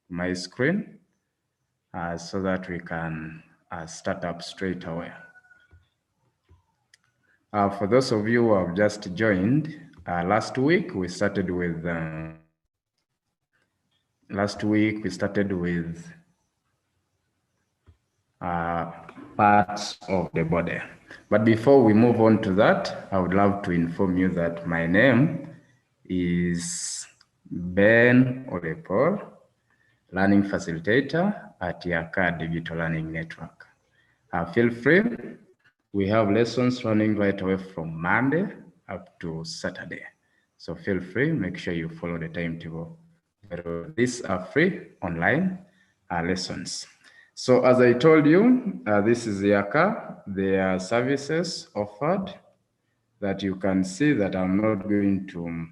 my screen so that we can start up straight away. For those of you who have just joined, last week we started with parts of the body. But before we move on to that, I would love to inform you that my name is Ben Olepol, Learning Facilitator at Yaaka Digital Learning Network. Feel free. We have lessons running right away from Monday up to Saturday. So feel free, make sure you follow the timetable. These are free online lessons. So as I told you, this is Yaaka. There are services offered that you can see that I'm not going to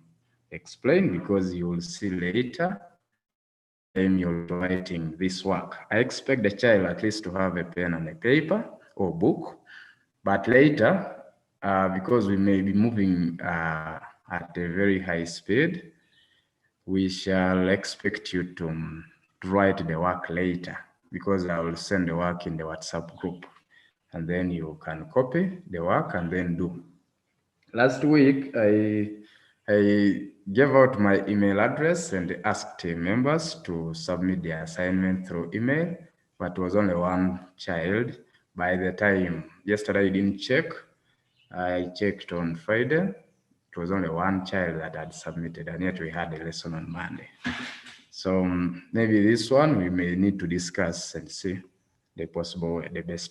explain because you will see later by the time you're writing this work. I expect the child at least to have a pen and a paper or book, but later, because we may be moving at a very high speed, we shall expect you to write the work later because I will send the work in the WhatsApp group and then you can copy the work and then do. Last week, I gave out my email address and asked members to submit the assignment through email, but it was only one child. By the time yesterday I didn't check, I checked on Friday. It was only one child that had submitted, and yet we had a lesson on Monday. So maybe this one we may need to discuss and see the best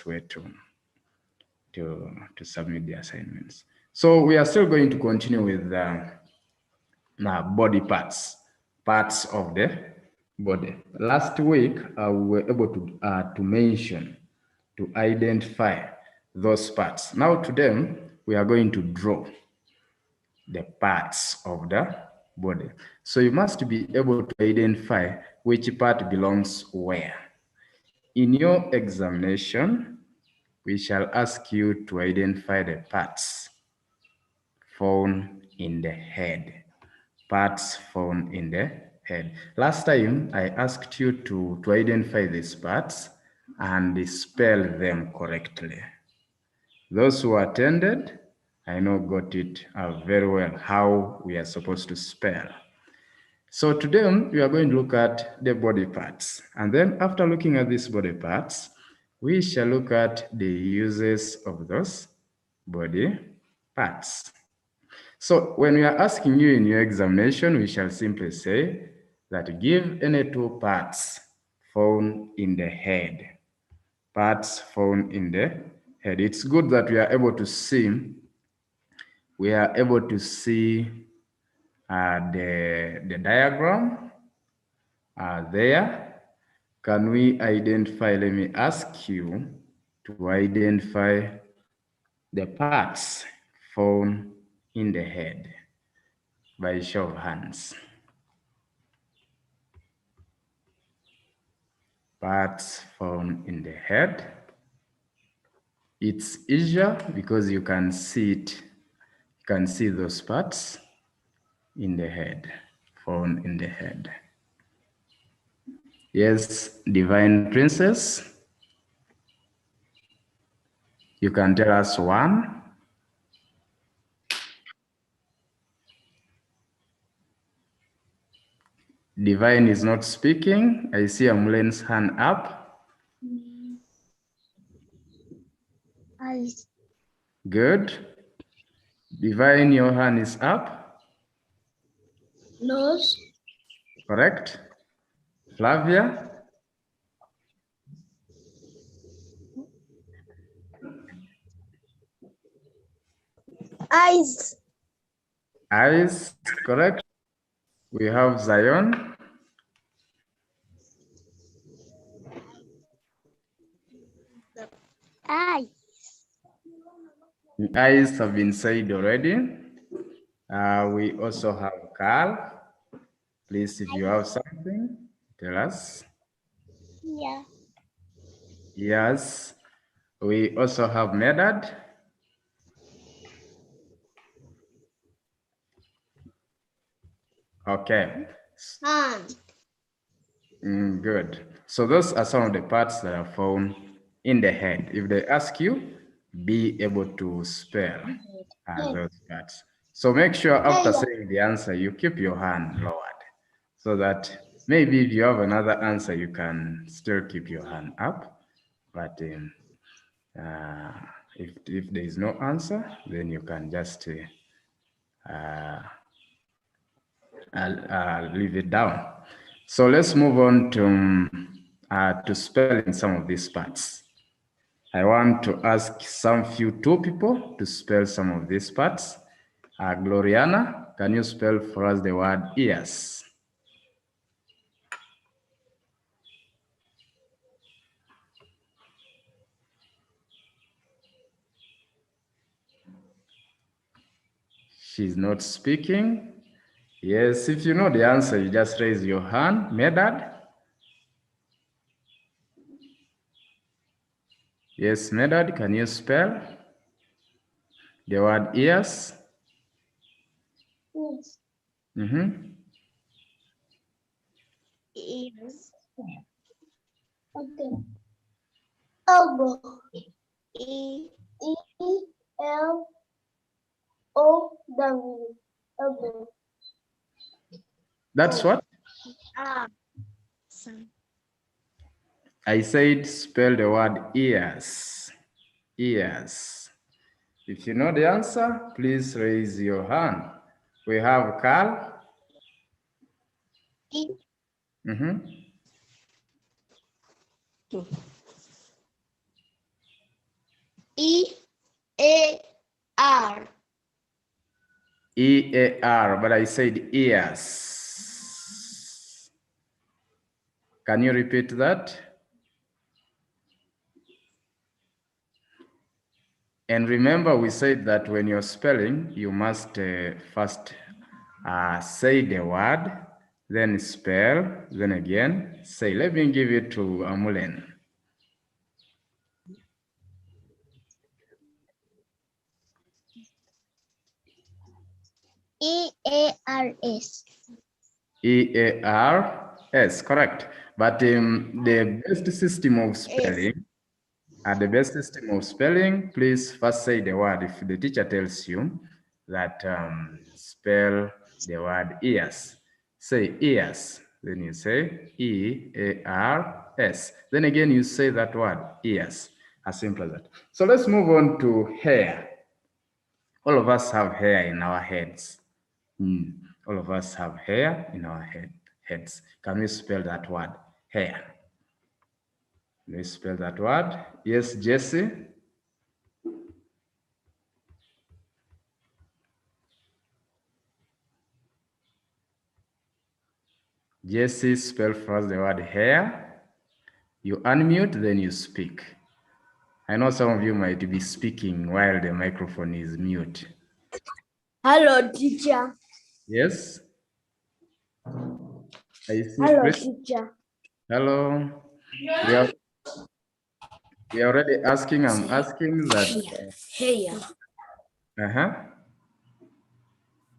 way to submit the assignments. So we are still going to continue with body parts of the body. Last week, we were able to mention, to identify those parts. Now today, we are going to draw the parts of the body. So you must be able to identify which part belongs where. In your examination, we shall ask you to identify the parts found in the head. Parts found in the head. Last time, I asked you to identify these parts and spell them correctly. Those who attended, I know got it very well, how we are supposed to spell. So today, we are going to look at the body parts. And then after looking at these body parts, we shall look at the uses of those body parts. So when we are asking you in your examination, we shall simply say that give any two parts found in the head. Parts found in the head. It's good that we are able to see the diagram there. Can we identify? Let me ask you to identify the parts found in the head by show of hands. Parts found in the head. It's easier because you can see it. You can see those parts in the head, found in the head. Yes, Divine Princess. You can tell us one. Divine is not speaking. I see Amulen's hand up. Eyes. Good. Divine, your hand is up. Nose. Correct. Flavia. Eyes. Eyes, correct. We have Zion. Eyes. The eyes have been said already. We also have Carl. Please, if you have something, tell us. Yeah. Yes. We also have Medad. Okay. Hand. Good. So those are some of the parts that are found in the head. If they ask you, be able to spell those parts. So make sure after saying the answer, you keep your hand lowered so that maybe if you have another answer, you can still keep your hand up. But uh, if there is no answer, then you can just leave it down. So let's move on to spelling some of these parts. I want to ask two people to spell some of these parts. Gloriana, can you spell for us the word ears? She's not speaking. Yes, if you know the answer, you just raise your hand. Medad? Yes, Medad, can you spell the word ears? Yes. Ears. Okay. Elbow. E-E-L-O-W. Elbow. That's what? Ah. I said spell the word ears. Ears. If you know the answer, please raise your hand. We have Carl. E. E-A-R. E-A-R, but I said ears. Can you repeat that? And remember, we said that when you're spelling, you must first say the word, then spell, then again say. Let me give it to Amulen. E-A-R-S. E-A-R-S, correct. But the best system of spelling, please first say the word. If the teacher tells you that spell the word ears, say ears. Then you say E-A-R-S. Then again, you say that word, ears. As simple as that. So let's move on to hair. All of us have hair in our heads. All of us have hair in our heads. Can we spell that word, hair? Can we spell that word? Yes, Jesse? Jesse, spell first the word hair. You unmute, then you speak. I know some of you might be speaking while the microphone is mute. Hello, teacher. Yes? I see. Hello, teacher. Hello. We are already asking. I'm asking that. Hair.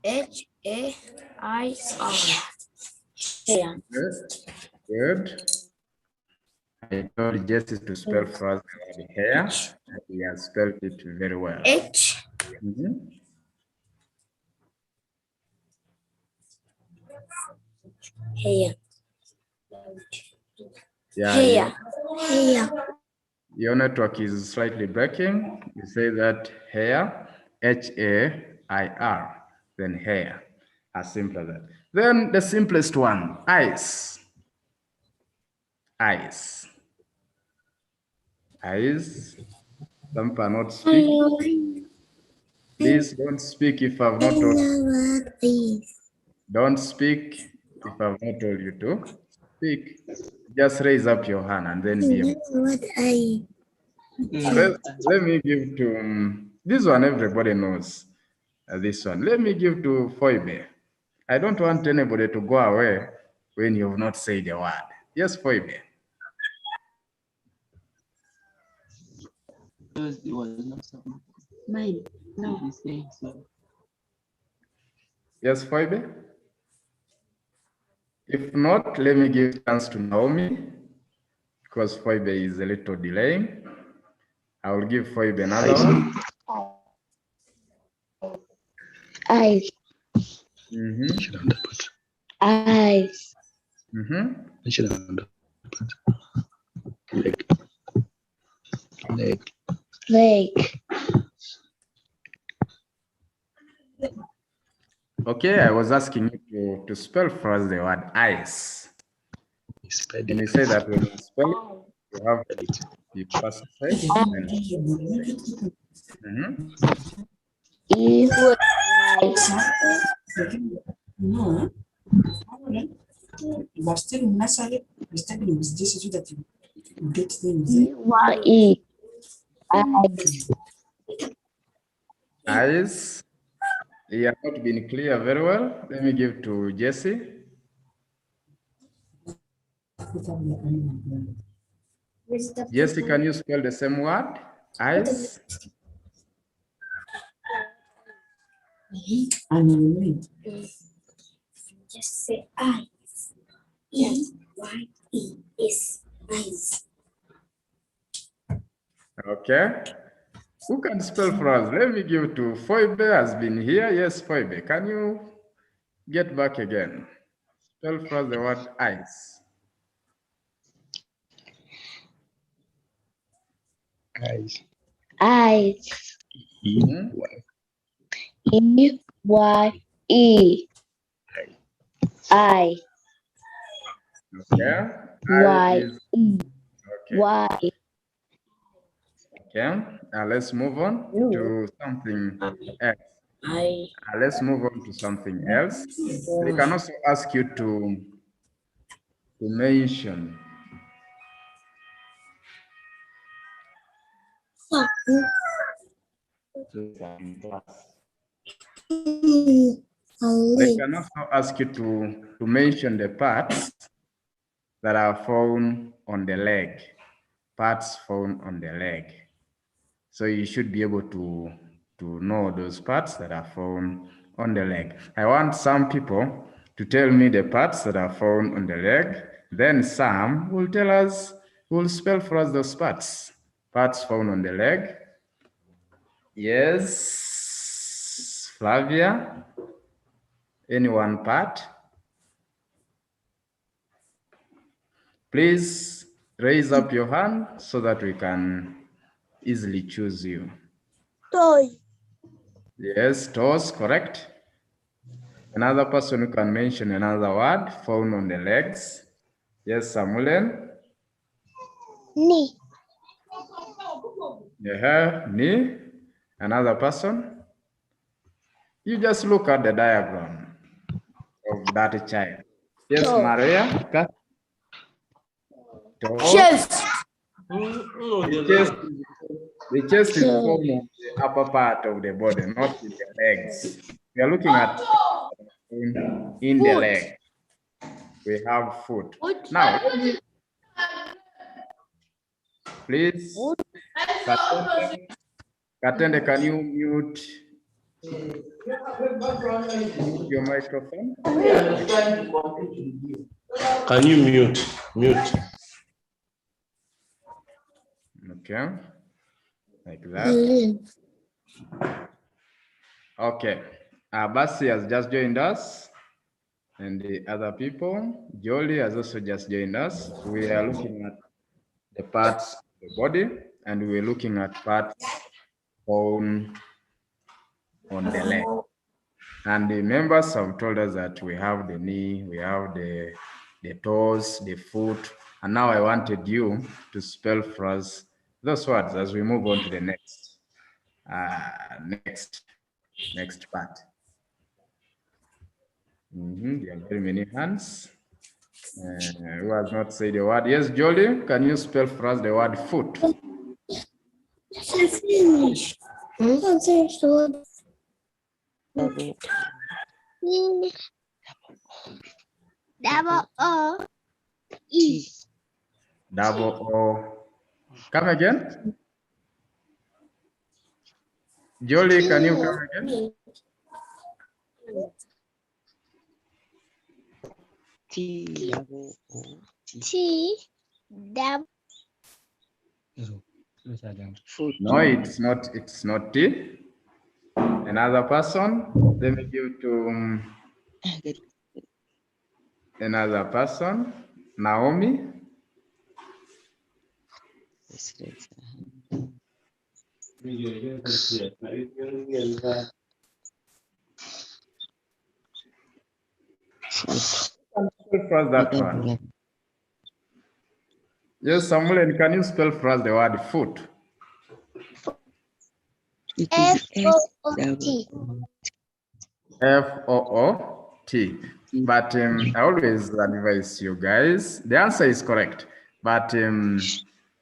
H-A-I-R. Hair. Good. I told Jesse to spell first the word hair. He has spelled it very well. H. Hair. Yeah. Hair. Your network is slightly breaking. You say that hair, H-A-I-R, then hair. As simple as that. Then the simplest one, eyes. Eyes. Eyes. Some people are not speaking. Please don't speak if I've not told you. Don't speak if I've not told you to speak. Just raise up your hand and then be able to. Let me give to this one. Everybody knows this one. Let me give to Foibe. I don't want anybody to go away when you have not said a word. Yes, Foibe. Mine. No. Yes, Foibe. If not, let me give chance to Naomi, because Foibe is a little delaying. I will give Foibe another one. Eyes. Eyes. Leg. Okay, I was asking you to spell for us the word eyes. Can you say that when you spell it, you have the first say? No. But still in nursery, we study with this so that you get things. E-Y-E. Eyes. You have not been clear very well. Let me give to Jesse. Jesse, can you spell the same word? Eyes. Just say eyes. E-Y-E-S. Eyes. Okay. Who can spell for us? Let me give to Foibe has been here. Yes, Foibe. Can you get back again? Spell for us the word eyes. Eyes. E-Y-E. I. Okay. Y-E. Okay. Y. Okay. Let's move on to something else. Let's move on to something else. They can also ask you to mention. They can also ask you to mention the parts that are found on the leg. Parts found on the leg. So you should be able to know those parts that are found on the leg. I want some people to tell me the parts that are found on the leg. Then some will tell us, will spell for us those parts. Parts found on the leg. Yes, Flavia. Any one part? Please raise up your hand so that we can easily choose you. Toy. Yes, toes, correct. Another person who can mention another word found on the legs. Yes, Samuelen. Knee. Yeah, knee. Another person. You just look at the diagram of that child. Yes, Toe. Maria. Chest. The chest is found on the upper part of the body, not in the legs. We are looking at in the leg. We have foot. Now, please, Katende, can you mute your microphone? Can you mute? Mute. Okay. Like that. Okay. Basi has just joined us. And the other people, Jolie has also just joined us. We are looking at the parts of the body, and we're looking at parts found on the leg. And the members have told us that we have the knee, we have the toes, the foot, and now I wanted you to spell for us those words as we move on to the next part. There are very many hands. Who has not said the word? Yes, Jolie, can you spell for us the word foot? Finish. Finish the word. Double O E. Double O. Come again? Jolie, can you come again? T double O T. T double Foot. No, it's not. It's not T. Another person. Let me give to another person. Naomi. Spell for us that one. Yes, Samuel, can you spell for us the word foot? It F is O S O double T. F-O-O-T. But I always advise you guys, the answer is correct. But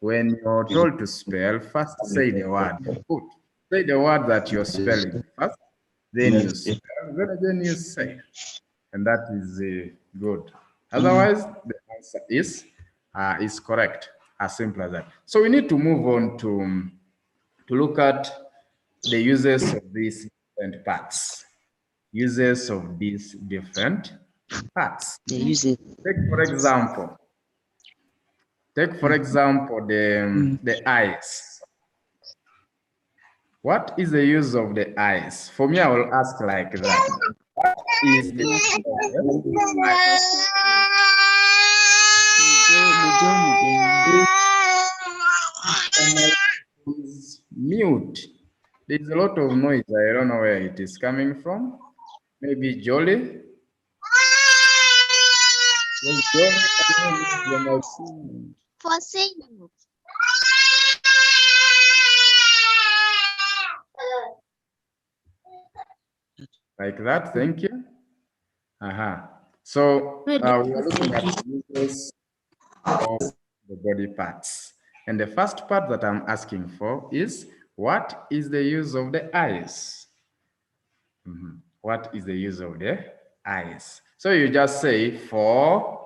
when you're told to spell, first say the word foot. Say the word that you're spelling first, then you spell, then again you say. And that is good. Otherwise, the answer is correct. As simple as that. So we need to move on to look at the uses of these different parts. Uses of these different parts. They use it. Take for example, the eyes. What is the use of the eyes? For me, I will ask like that. What is the use of the eyes? Is mute. There's a lot of noise. I don't know where it is coming from. Maybe Jolly. Yes, Jolly, can you use your mic? For singing. Like that, thank you. So we are looking at the uses of the body parts. And the first part that I'm asking for is, what is the use of the eyes? What is the use of the eyes? So you just say for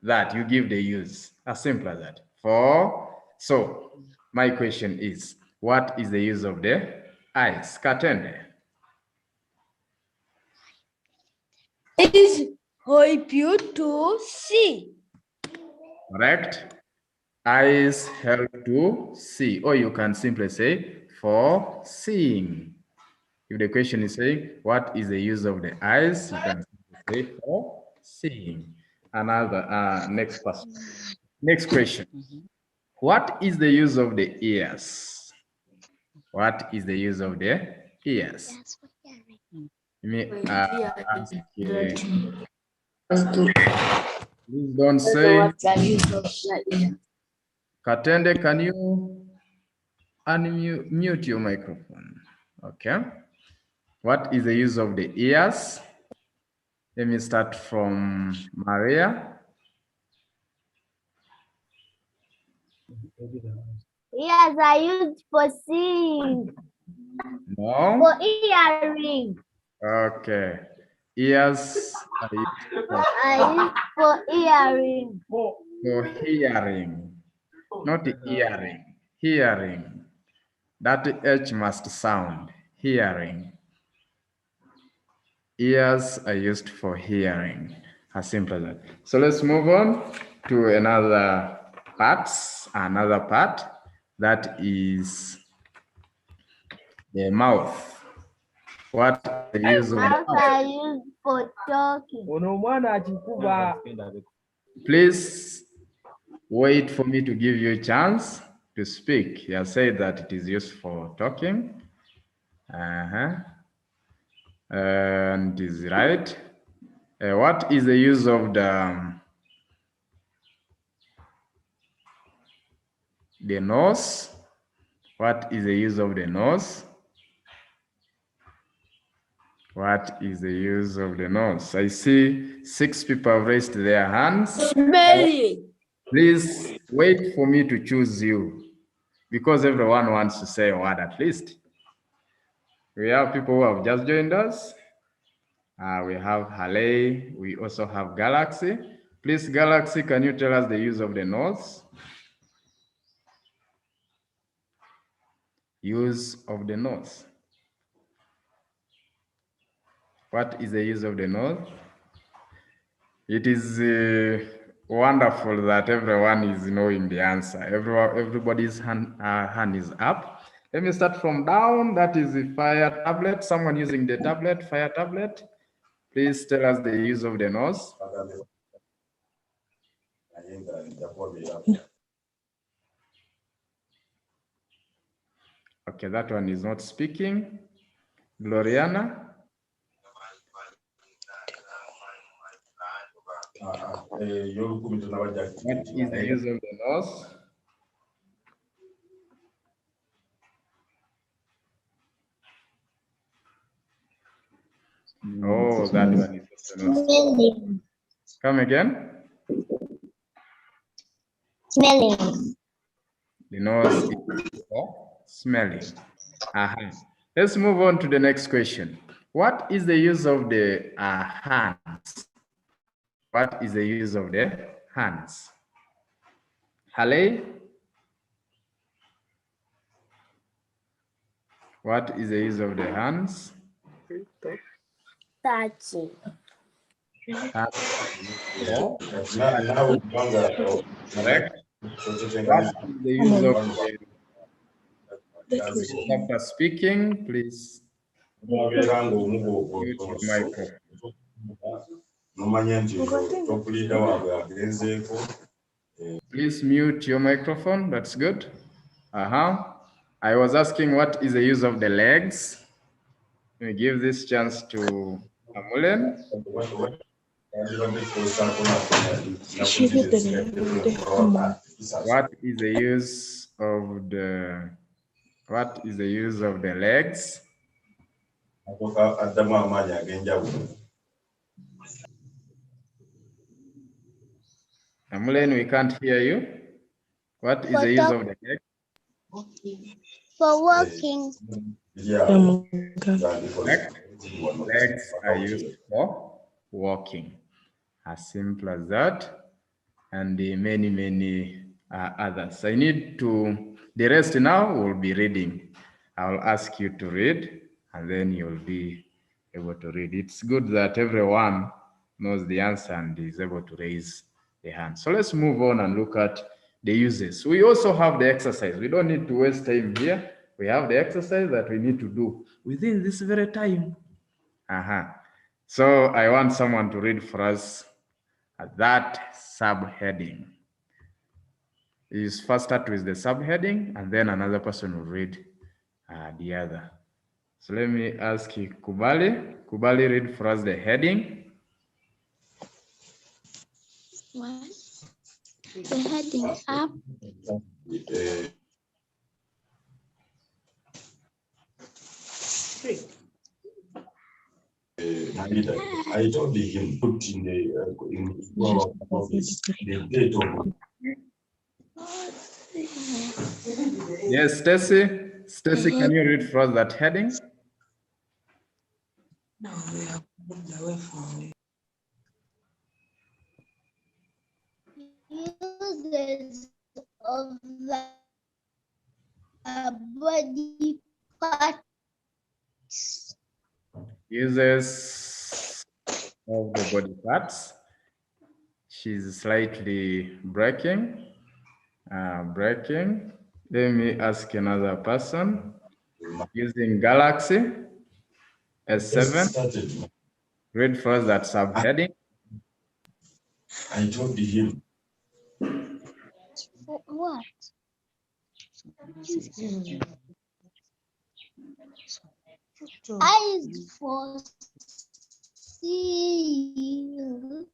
that, you give the use. As simple as that. For, so my question is, what is the use of the eyes? Katende. Is help you to see. Correct? Eyes help to see, or you can simply say for seeing. If the question is saying, what is the use of the eyes? You can simply say for seeing. Another, next question. Next question. What is the use of the ears? What is the use of the ears? That's for hearing. Ask, please don't say. Katende, can you unmute your microphone? Okay. What is the use of the ears? Let me start from Maria. Ears are used for seeing. No? For hearing. Okay. Ears are used For hearing. for hearing, not hearing. Hearing. That H must sound. Hearing. Ears are used for hearing. As simple as that. So let's move on to another part. That is the mouth. What is the use of the Mouths mouth? are used for talking. Please wait for me to give you a chance to speak. You have said that it is used for talking. And is right. What is the use of the nose? What is the use of the nose? What is the use of the nose? I see 6 people have raised their hands. Smelling. Please wait for me to choose you, because everyone wants to say a word at least. We have people who have just joined us. We have Haley. We also have Galaxy. Please, Galaxy, can you tell us the use of the nose? Use of the nose. What is the use of the nose? It is wonderful that everyone is knowing the answer. Everybody's hand is up. Let me start from down. That is the fire tablet. Someone using the tablet, fire tablet. Please tell us the use of the nose. Okay, that one is not speaking. Gloriana. What is the use of the nose? Oh, that one is also not. Smelling. Come again. Smelling. The nose is for smelling. Let's move on to the next question. What is the use of the hands? What is the use of the hands? Haley? What is the use of the hands? Touching. Correct. What is the use of after speaking? Please mute your microphone. Please mute your microphone. That's good. I was asking what is the use of the legs. Let me give this chance to Amulen. What is the use of the legs? Amulen, we can't hear you. What is the use of the legs? For walking. Legs are used for walking. As simple as that. And the many others. I need to, the rest now will be reading. I'll ask you to read and then you'll be able to read. It's good that everyone knows the answer and is able to raise the hand. So let's move on and look at the uses. We also have the exercise. We don't need to waste time here. We have the exercise that we need to do within this very time. So I want someone to read for us that subheading. You first start with the subheading and then another person will read the other. So let me ask you, Kubali. Kubali, read for us the heading. What? The heading up. I told him put in the office the date of. Yes, Stacy. Stacy, can you read for us that heading? Now we have moved away from it. Uses of the body parts. Uses of the body parts. She's slightly breaking. Let me ask another person. Using Galaxy S7. Read for us that subheading. I told him. What? Eyes for seeing.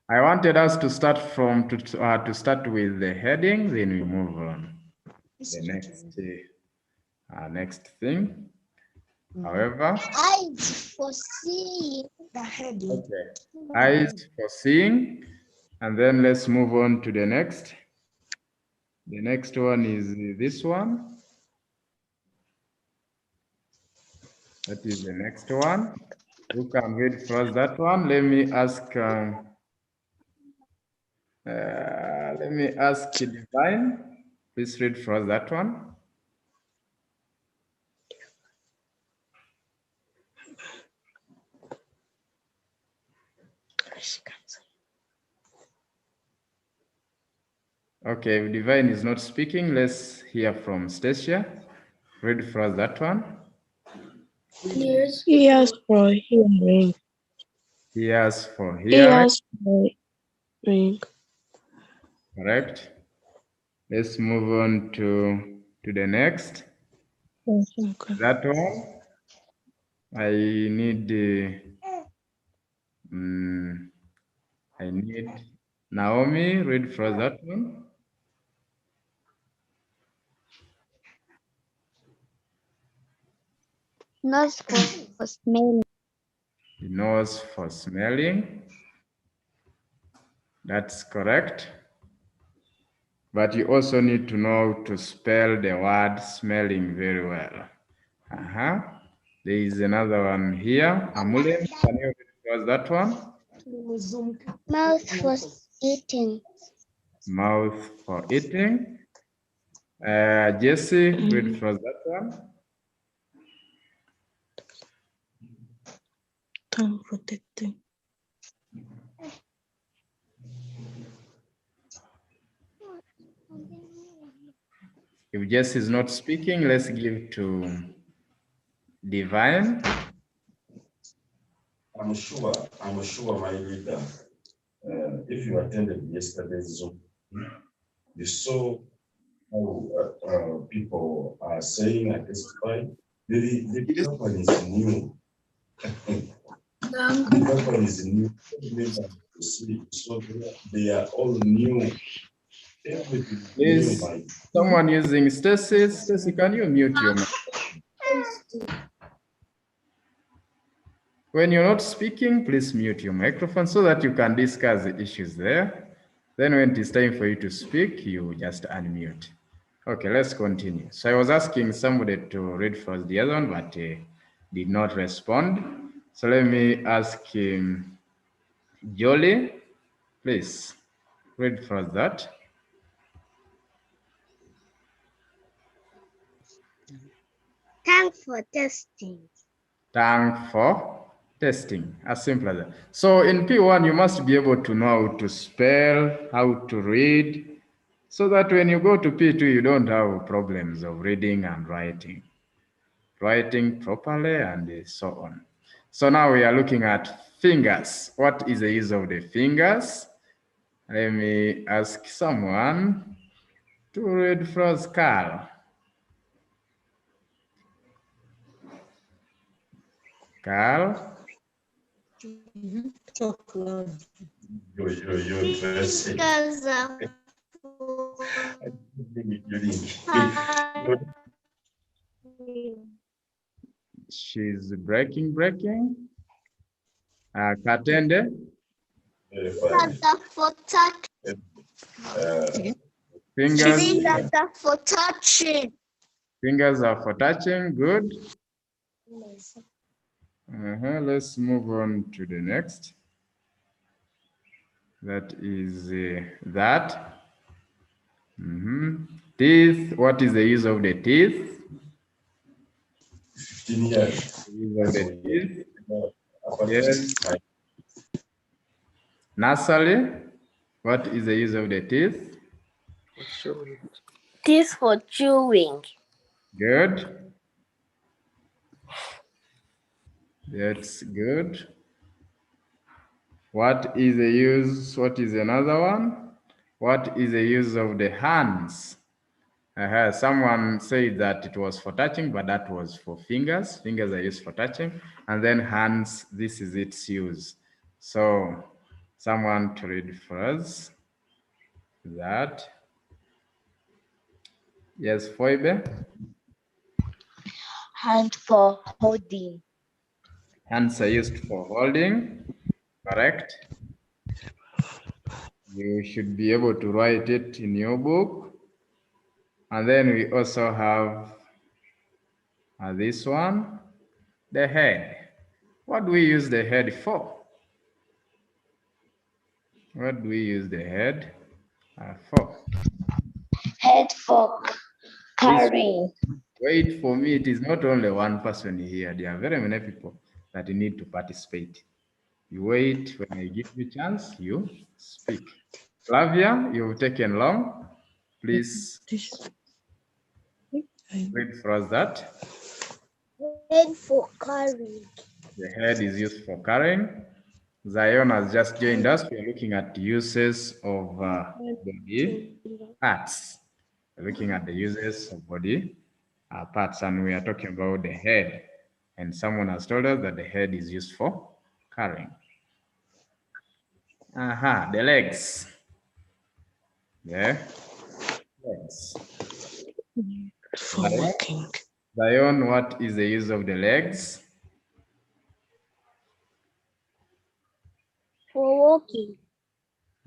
I wanted us to start from to start with the heading, then we move on. The next thing. However, eyes for seeing. The heading. Okay. Eyes for seeing, and then let's move on to the next. The next one is this one. That is the next one. Who can read for us that one? Let me ask. Divine. Please read for us that one. Okay, if Divine is not speaking, let's hear from Stacia. Read for us that one. Ears. Ears for hearing. Ears for hearing. Ears for hearing. Correct. Let's move on to the next. Okay. That one. I need Naomi. Read for us that one. Nose for smelling. The nose for smelling. That's correct. But you also need to know to spell the word smelling very well. There is another one here. Amule, can you read for us that one? Mouth for eating. Mouth for eating. Jesse, read for us that one. Tongue protecting. If Jesse is not speaking, let's give to Divine. I'm sure, my leader, if you attended yesterday's Zoom, you saw how people are saying and testifying. The company is new. The company is new. So they are all new. Everything is Please, new. someone using Stacy. Stacy, can you mute your mic? When you're not speaking, please mute your microphone so that you can discuss the issues there. Then when it is time for you to speak, you just unmute. Okay, let's continue. So I was asking somebody to read first the other one, but did not respond. So let me ask Jolie, please read first that. Thank for testing. Tongue for testing, as simple as that. So in P1, you must be able to know how to spell, how to read, so that when you go to P2, you don't have problems of reading and writing properly and so on. So now we are looking at fingers. What is the use of the fingers? Let me ask someone to read first, Carl. Carl? You're interesting. She's breaking. Katende? For touch. Fingers. For touching. Fingers are for touching. Good. Let's move on to the next. That is that. Teeth. What is the use of the teeth? 15 years. The use of the teeth. Yes. Nasally. What is the use of the teeth? Teeth for chewing. Good. That's good. What is the use? What is another one? What is the use of the hands? Someone said that it was for touching, but that was for fingers. Fingers are used for touching. And then hands, this is its use. So someone to read for us that. Yes, Foibe? Hand for holding. Hands are used for holding, correct? You should be able to write it in your book. And then we also have this one, the head. What do we use the head for? What do we use the head for? Head for carrying. Wait for me, it is not only one person here. There are very many people that need to participate. You wait when I give you chance, you speak. Flavia, you've taken long. Please read for us that. Head for carrying. The head is used for carrying. Zion has just joined us. We are looking at uses of body parts. We're looking at the uses of body parts, and we are talking about the head. And someone has told us that the head is used for carrying. The legs. Yeah, legs. For walking. Zion, what is the use of the legs? For walking.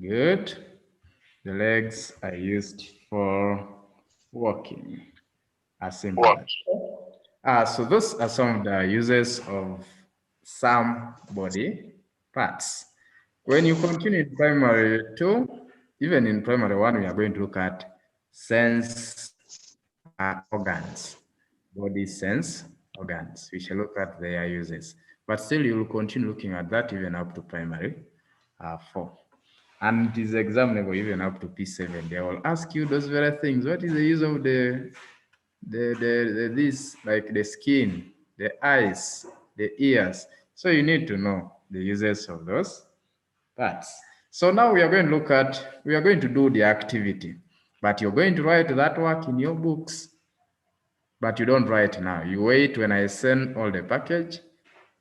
Good. The legs are used for walking. As simple as. So those are some of the uses of some body parts. When you continue in primary 2, even in primary 1, we are going to look at sense organs, body sense organs. We shall look at their uses. But still, you will continue looking at that even up to primary 4. And it is examinable even up to P7. They will ask you those very things. What is the use of this, like the skin, the eyes, the ears? So you need to know the uses of those parts. So now we are going to do the activity, but you're going to write that work in your books, but you don't write now. You wait when I send all the package,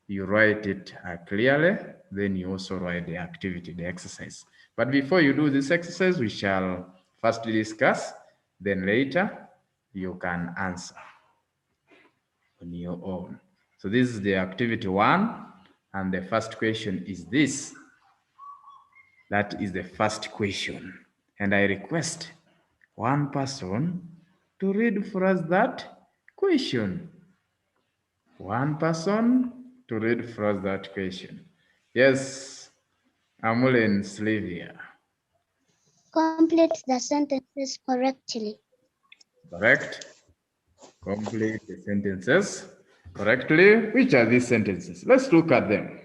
you write it clearly, then you also write the activity, the exercise. But before you do this exercise, we shall first discuss, then later you can answer on your own. So this is the activity 1, and the first question is this. That is the first question. And I request one person to read for us that question. One person to read for us that question. Yes, Amule and Sylvia. Complete the sentences correctly. Correct. Complete the sentences correctly. Which are these sentences? Let's look at them.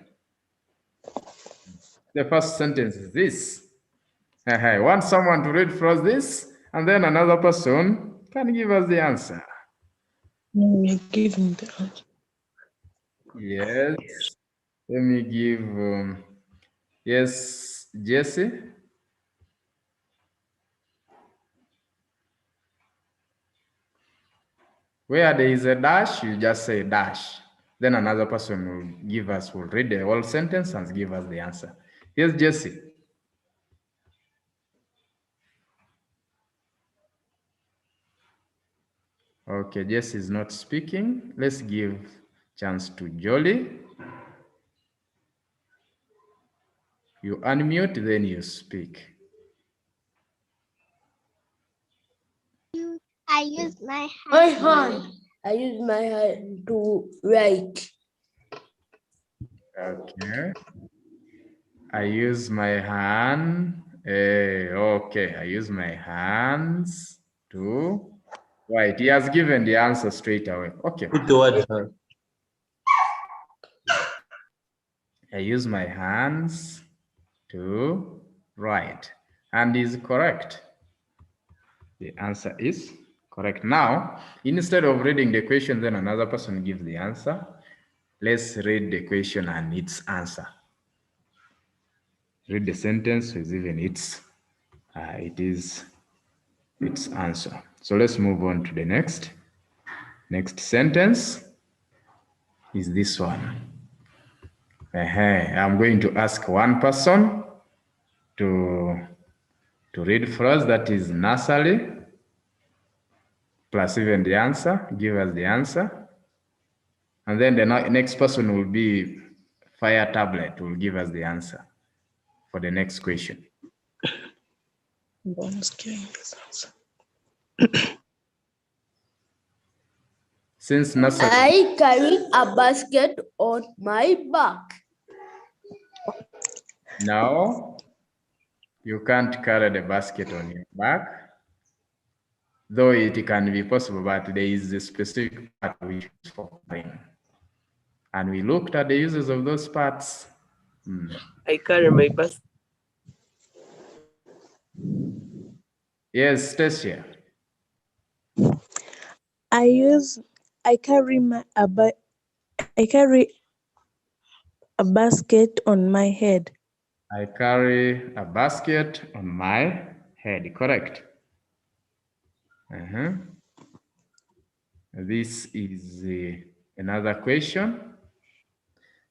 The first sentence is this. I want someone to read for us this, and then another person can give us the answer. No, we're giving the answer. Yes. Let me give, yes, Jesse. Where there is a dash, you just say dash. Then another person will read the whole sentence and give us the answer. Yes, Jesse. Okay, Jesse is not speaking. Let's give chance to Jolly. You unmute, then you speak. I use my hand. My hand. I use my hand to write. Okay. I use my hand. Okay, I use my hands to write. He has given the answer straight away. Okay. Put the word hand. I use my hands to write. And is correct. The answer is correct. Now, instead of reading the question, then another person gives the answer. Let's read the question and its answer. Read the sentence with even its answer. So let's move on to the next. Next sentence is this one. I'm going to ask one person to read for us. That is nursery, plus even the answer, give us the answer. And then the next person will be fire tablet, will give us the answer for the next question. Since nursery, I carry a basket on my back. now you can't carry the basket on your back, though it can be possible, but there is a specific part which is for carrying. And we looked at the uses of those parts I carry my basket. Yes, Stacia. I carry a basket on my head. I carry a basket on my head. Correct. This is another question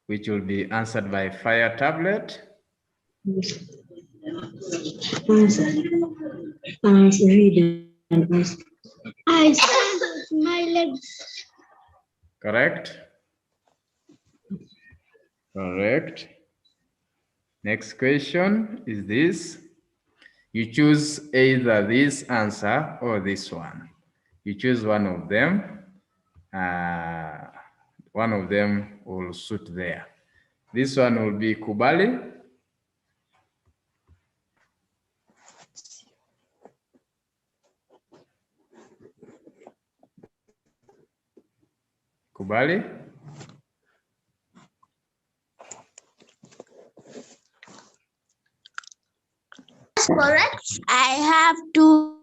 which will be answered by Fire Tablet. I stand with my legs. Correct. Correct. Next question is this. You choose either this answer or this one. You choose one of them. One of them will suit there. This one will be Kubali. Kubali. Correct. I have 2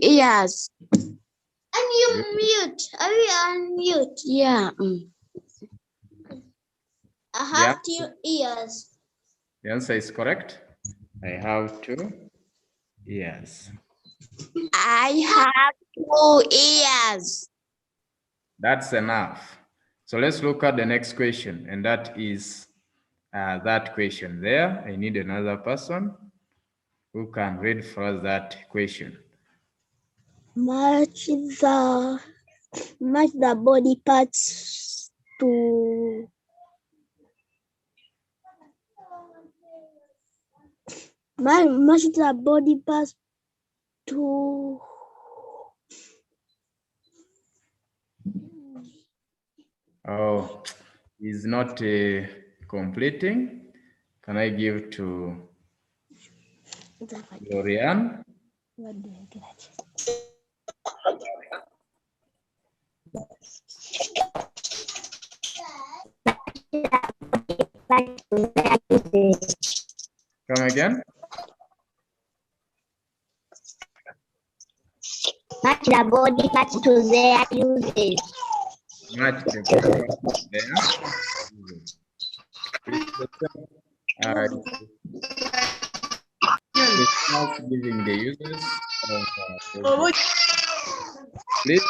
ears. And you mute. Are you on mute? Yeah. I have 2 ears. The answer is correct. I have 2 ears. I have 2 ears. That's enough. So let's look at the next question, and that is that question there. I need another person who can read for us that question. Match the body parts to match the body parts to Oh, is not completing. Can I give to Lorian? Come again? match the body parts to their uses. Match the body parts there. Without giving the users of please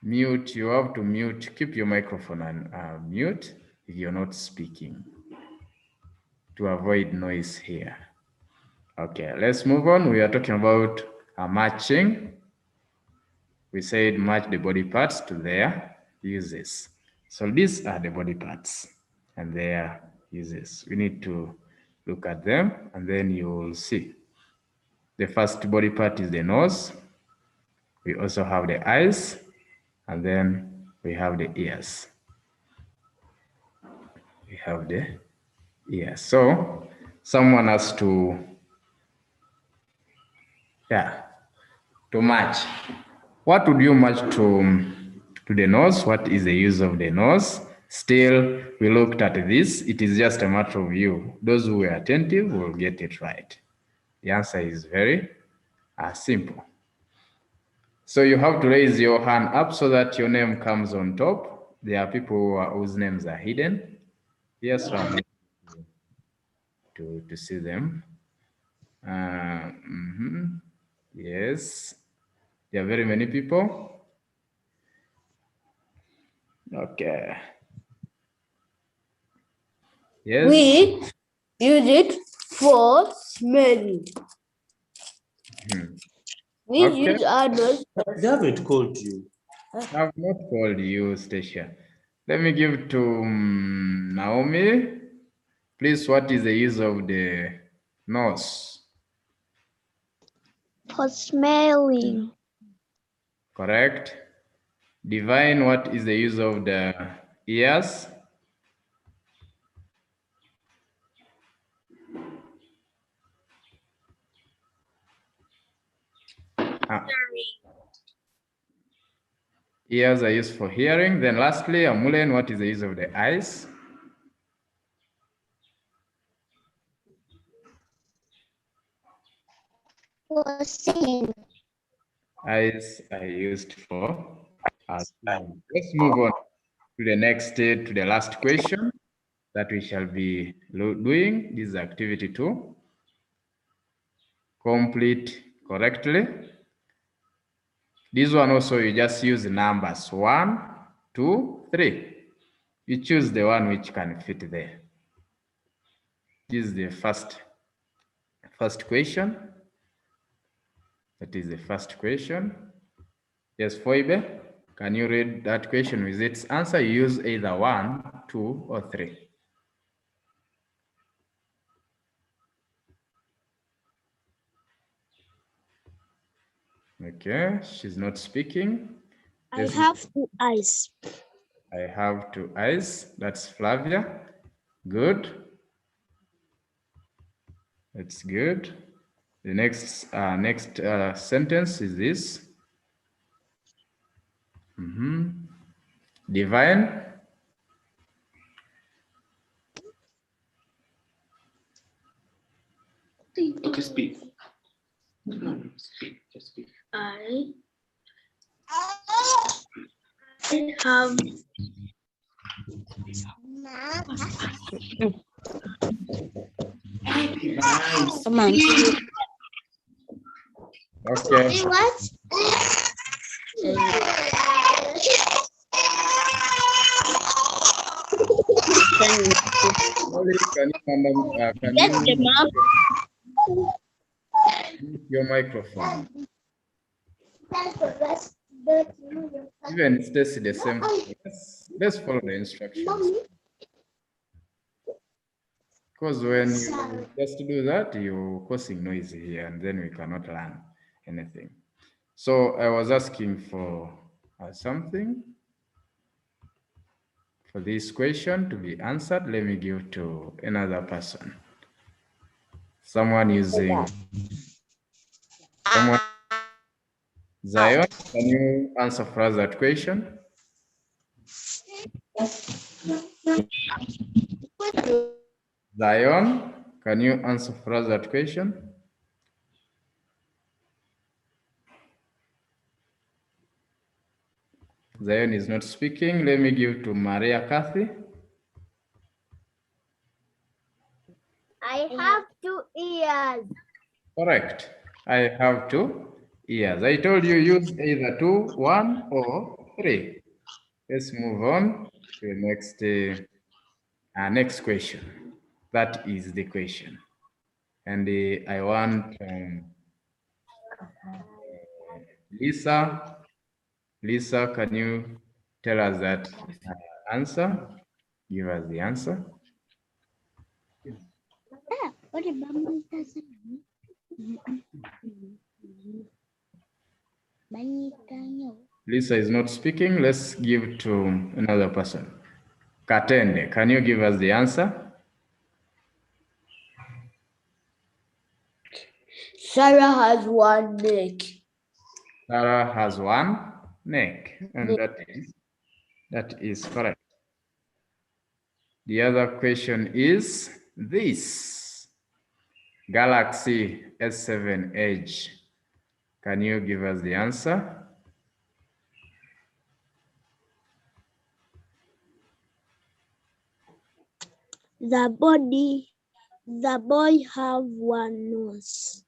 mute. You have to mute. Keep your microphone and mute if you're not speaking to avoid noise here. Okay, let's move on. We are talking about matching. We said match the body parts to their uses. So these are the body parts and their uses. We need to look at them and then you will see. The first body part is the nose. We also have the eyes and then we have the ears. We have the ears. So someone has to match. What would you match to the nose? What is the use of the nose? Still, we looked at this. It is just a matter of you. Those who are attentive will get it right. The answer is very simple. So you have to raise your hand up so that your name comes on top. There are people whose names are hidden. Yes, I'm to see them. Yes, there are very many people. Okay. Yes. We use it for smelling. We use our nose. They haven't called you. I have not called you, Stacia. Let me give to Naomi. Please, what is the use of the nose? For smelling. Correct. Divine, what is the use of the ears? Ears are used for hearing. Then lastly, Amulen, what is the use of the eyes? For seeing. Eyes are used for seeing. Let's move on to the next, to the last question that we shall be doing. This is activity 2. Complete correctly. This one also, you just use numbers 1, 2, 3. You choose the one which can fit there. This is the first question. That is the first question. Yes, Foibe, can you read that question with its answer? You use either 1, 2, or 3. Okay, she's not speaking. I have 2 eyes. I have 2 eyes. That's Flavia. Good. That's good. The next sentence is this. Divine. Okay, speak. No, speak. Just speak. I have Come on. Okay. What? Can Get the you map. use your microphone? Even Stacy the same. Let's follow the instructions. Because when you just do that, you're causing noise here, and then we cannot learn anything. So I was asking for something for this question to be answered. Let me give to another person. Someone using someone. Zion, can you answer for us that question? Zion, can you answer for us that question? Zion is not speaking. Let me give to Maria Kathy. I have 2 ears. Correct. I have 2 ears. I told you use either 2, 1, or 3. Let's move on to the next question. That is the question. And I want Lisa. Lisa, can you tell us that answer? Give us the answer. Lisa is not speaking. Let's give to another person. Katende, can you give us the answer? Sarah has 1 neck. Sarah has 1 neck, and that is correct. The other question is this. Galaxy S7 Edge. Can you give us the answer? The boy have 1 nose.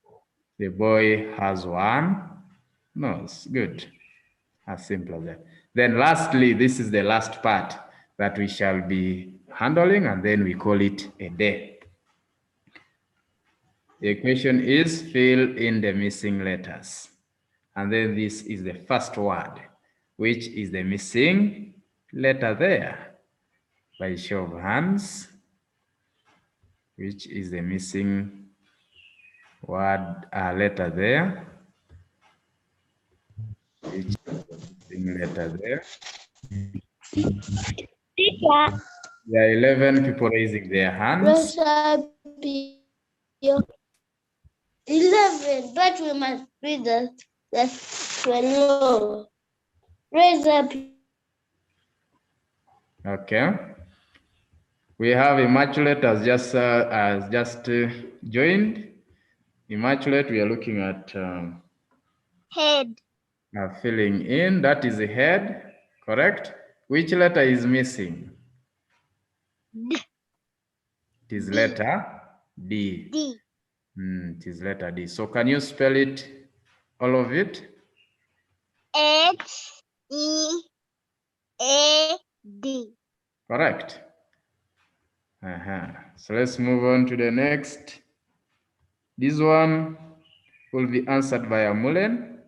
The boy has 1 nose. Good. As simple as that. Then lastly, this is the last part that we shall be handling, and then we call it a day. The question is fill in the missing letters. And then this is the first word, which is the missing letter there. By show of hands, which is the missing word letter there? Which is the missing letter there? There are 11 people raising their hands. 11, but we must read that. That's fellow. Raise up. Okay. We have Immaculate has just joined. Immaculate, we are looking at Head. filling in. That is the head, correct? Which letter is missing? D. It is letter D. D. It is letter D. So can you spell it, all of it? H-E-A-D. Correct. So let's move on to the next. This one will be answered by Amulen.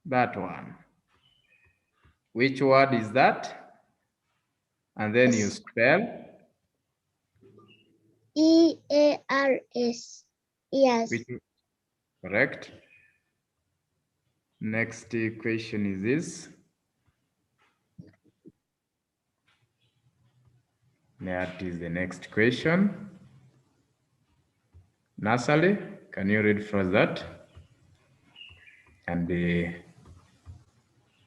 That one. Which word is that? And then you spell. E-A-R-S. Yes. Correct. Next question is this. That is the next question. Nasali, can you read for that? And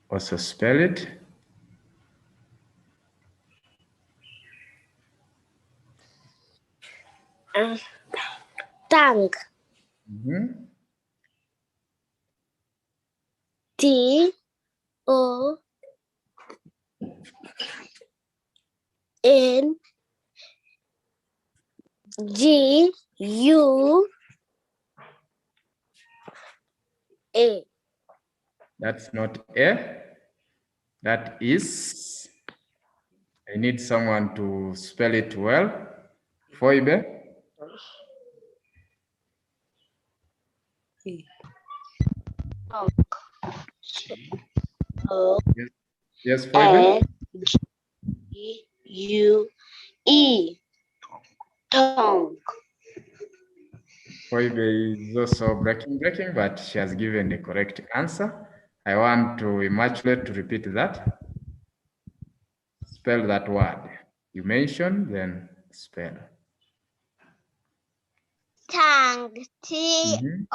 also spell it. Tongue. T-O-N-G-U-A. That's not A. That is. I need someone to spell it well. Foibe. Yes, Foibe. U-E. Tongue. Foibe is also breaking, but she has given the correct answer. I want to Immaculate to repeat that. Spell that word you mentioned, then spell. Tongue. T-O-N-G-U-E.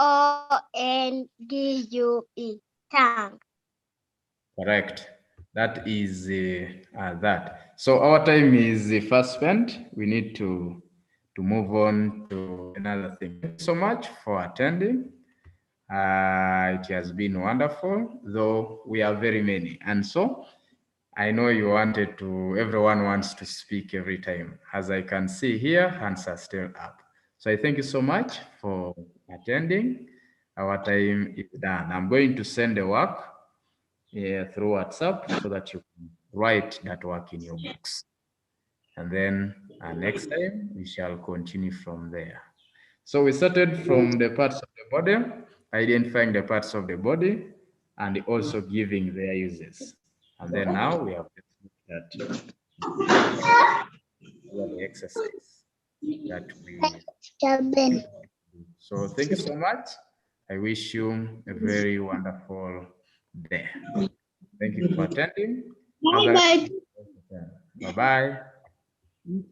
Tongue. Correct. That is that. So our time is fast spent. We need to move on to another thing. Thank you so much for attending. It has been wonderful, though we are very many. And so I know you wanted to, everyone wants to speak every time. As I can see here, hands are still up. So I thank you so much for attending. Our time is done. I'm going to send the work through WhatsApp so that you can write that work in your books. And then next time we shall continue from there. So we started from the parts of the body, identifying the parts of the body, and also giving their uses. And then now we have looked at the exercise that we. So thank you so much. I wish you a very wonderful day. Thank you for attending. Bye-bye. Bye-bye.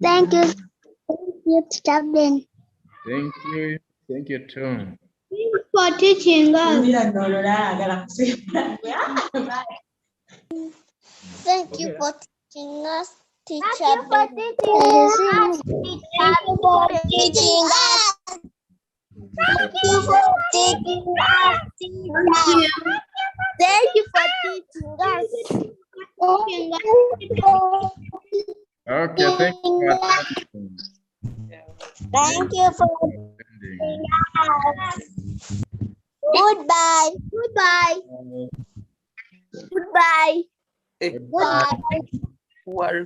Thank you. Thank you, Stephen. Thank you. Thank you too. For teaching us. Thank you for teaching us, teacher. Thank you for teaching us. Thank you for teaching us. Thank you for teaching us. Okay, thank you for attending. Thank you for teaching us. Goodbye. Goodbye. Goodbye. Goodbye.